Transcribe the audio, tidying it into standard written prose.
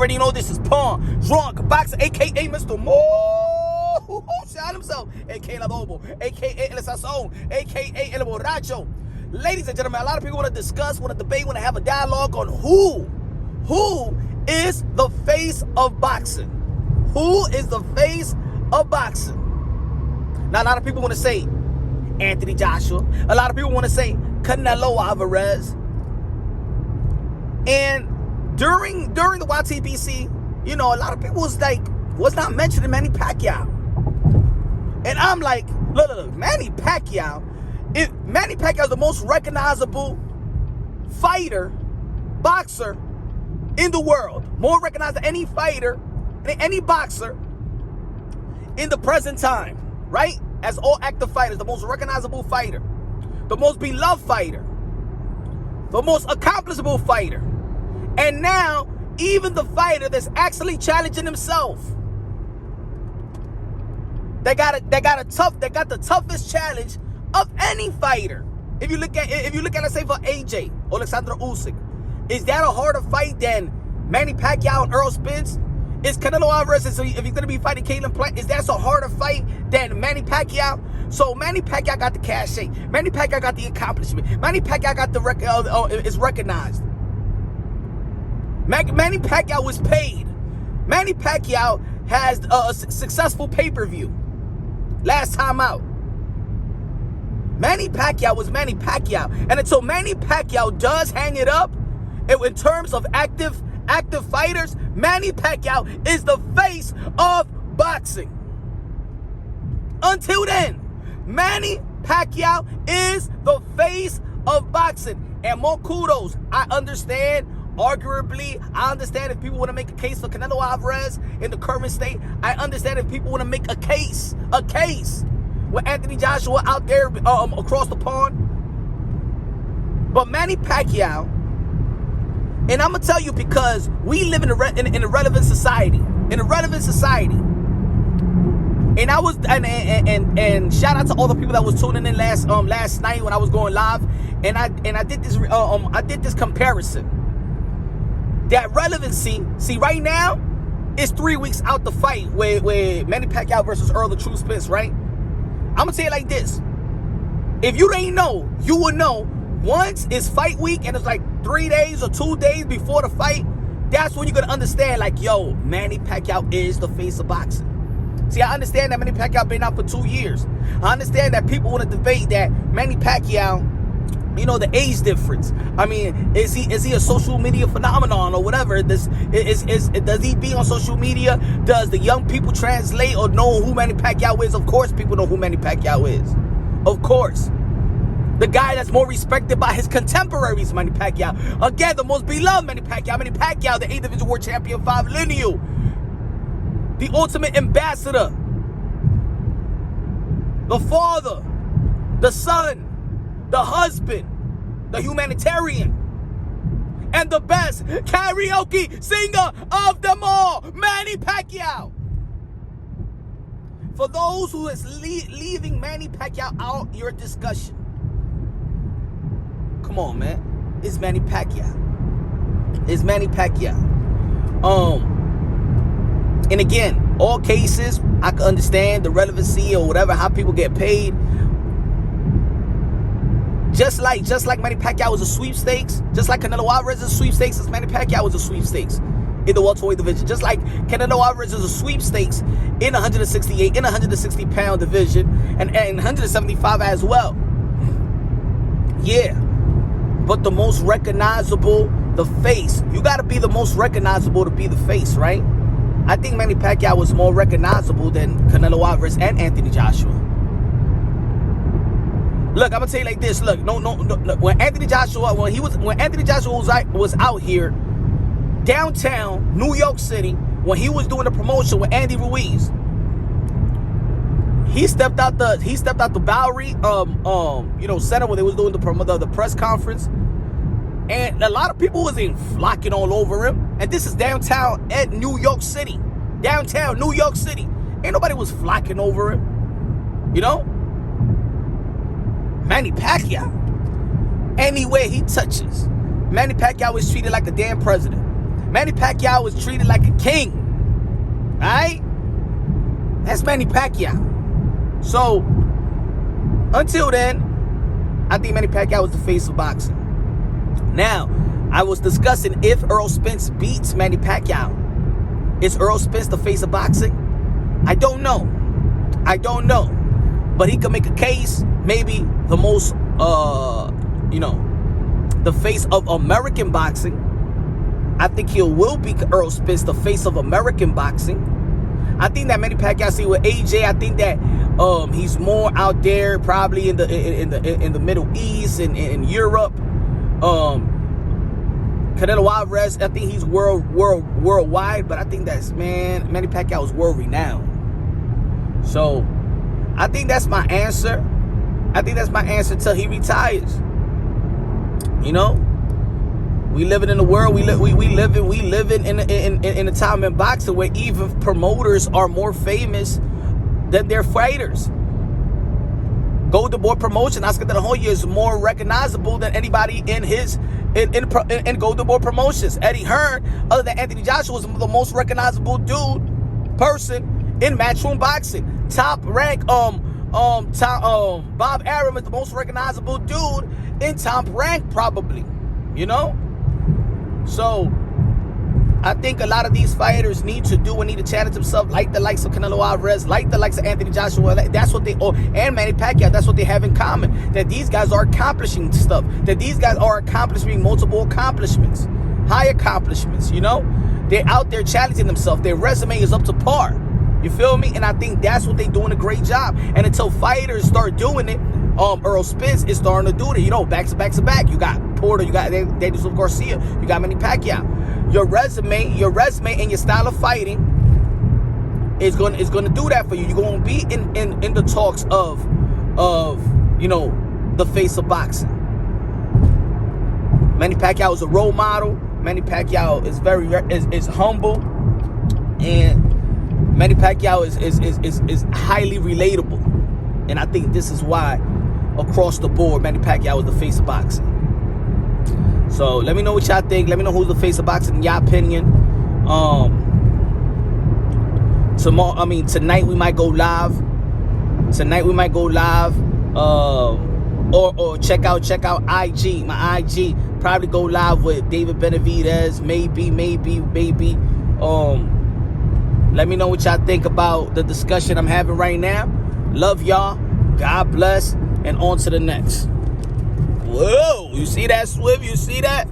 already know this is Pawn, Drunk, Boxer, a.k.a. Mr. Mo. Shout himself, a.k.a. El Adobo, a.k.a. El Sazón, a.k.a. El Borracho. Ladies and gentlemen, a lot of people want to discuss, want to debate, want to have a dialogue on who is the face of boxing. Who is the face of boxing? Now, a lot of people want to say Anthony Joshua. A lot of people want to say Canelo Alvarez. And during the YTBC, you know, a lot of people was not mentioning Manny Pacquiao. And I'm like, look, Manny Pacquiao, Manny Pacquiao is the most recognizable fighter, boxer in the world. More recognized than any fighter, any boxer in the present time, right? As all active fighters, the most recognizable fighter, the most beloved fighter, the most accomplishable fighter. And now, even the fighter that's actually challenging himself, they got the toughest challenge of any fighter. If you look at let's say for AJ, Alexander Usyk, is that a harder fight than Manny Pacquiao and Earl Spence? Is Canelo Alvarez, if he's going to be fighting Caleb Plant, is that a harder fight than Manny Pacquiao? So Manny Pacquiao got the cachet. Manny Pacquiao got the accomplishment. Manny Pacquiao got the is recognized. Manny Pacquiao was paid. Manny Pacquiao has a successful pay-per-view. Last time out. Manny Pacquiao was Manny Pacquiao. And until Manny Pacquiao does hang it up, in terms of active fighters, Manny Pacquiao is the face of boxing. Until then, Manny Pacquiao is the face of boxing. And more kudos. I understand, arguably, I understand if people want to make a case for Canelo Alvarez in the current state. I understand if people want to make a case with Anthony Joshua out there across the pond. But Manny Pacquiao, and I'm gonna tell you, because we live in a relevant society. In a relevant society. And I was and shout out to all the people that was tuning in last night when I was going live. And I did this comparison. That relevancy, see, right now, it's 3 weeks out the fight with Manny Pacquiao versus Earl the True Spence, right? I'm gonna say it like this. If you didn't know, you would know. Once it's fight week and it's like 3 days or 2 days before the fight, that's when you're going to understand, like, yo, Manny Pacquiao is the face of boxing. See, I understand that Manny Pacquiao been out for 2 years. I understand that people want to debate that Manny Pacquiao, you know, the age difference. I mean, is he a social media phenomenon or whatever? Does he be on social media? Does the young people translate or know who Manny Pacquiao is? Of course people know who Manny Pacquiao is. Of course. The guy that's more respected by his contemporaries, Manny Pacquiao. Again, the most beloved Manny Pacquiao. Manny Pacquiao, the 8th Division World Champion, 5 lineal. The ultimate ambassador. The father. The son. The husband. The humanitarian. And the best karaoke singer of them all, Manny Pacquiao. For those who is leaving Manny Pacquiao out your discussion, come on, man. It's Manny Pacquiao. It's Manny Pacquiao. And again, all cases, I can understand the relevancy or whatever, how people get paid. Just like Manny Pacquiao was a sweepstakes, just like Canelo Alvarez is a sweepstakes, as Manny Pacquiao was a sweepstakes in the welterweight division. Just like Canelo Alvarez is a sweepstakes in 168, in 160 pound division, and 175 as well. Yeah. But the most recognizable, the face. You got to be the most recognizable to be the face, right? I think Manny Pacquiao was more recognizable than Canelo Alvarez and Anthony Joshua. Look, I'm gonna tell you like this. Look, no. When Anthony Joshua was out here, downtown New York City, when he was doing the promotion with Andy Ruiz, he stepped out the Bowery center where they was doing the press conference, and a lot of people wasn't flocking all over him. And this is downtown at New York City. Downtown New York City. Ain't nobody was flocking over him. You know? Manny Pacquiao. Anywhere he touches, Manny Pacquiao is treated like a damn president. Manny Pacquiao was treated like a king. Right? That's Manny Pacquiao. So, until then, I think Manny Pacquiao was the face of boxing. Now, I was discussing if Errol Spence beats Manny Pacquiao. Is Errol Spence the face of boxing? I don't know. But he can make a case, maybe the most, the face of American boxing. I think he will be Errol Spence, the face of American boxing. I think that Manny Pacquiao, see with AJ, I think that he's more out there, probably in the Middle East and in Europe. Canelo AJ, I think he's worldwide, but I think that's, Manny Pacquiao is world renowned. So I think that's my answer. I think that's my answer till he retires. We living in the world. We living in a time in boxing where even promoters are more famous than their fighters. Golden Boy Promotion, Oscar De La Hoya, is more recognizable than anybody in Golden Boy Promotions. Eddie Hearn, other than Anthony Joshua, was the most recognizable person in matchroom boxing. Top rank, Bob Arum is the most recognizable dude in top rank, probably. So I think a lot of these fighters need to challenge themselves, like the likes of Canelo AJ, like the likes of Anthony Joshua. That's what and Manny Pacquiao, that's what they have in common. That these guys are accomplishing stuff. That these guys are accomplishing multiple accomplishments, high accomplishments. They're out there challenging themselves. Their resume is up to par. You feel me? And I think that's what they're doing a great job. And until fighters start doing it, Errol Spence is starting to do it. Back to back. You got Porter, you got Daniel Garcia, you got Manny Pacquiao. Your resume, and your style of fighting is going to do that for you. You're going to be in the talks of the face of boxing. Manny Pacquiao is a role model. Manny Pacquiao is humble, and Manny Pacquiao is highly relatable. And I think this is why, across the board, Manny Pacquiao is the face of boxing. So let me know what y'all think. Let me know who's the face of boxing in your opinion. Tonight we might go live. Or check out IG. My IG. Probably go live with David Benavidez. Maybe. Let me know what y'all think about the discussion I'm having right now. Love y'all. God bless. And on to the next. Whoa, you see that, Swift? You see that?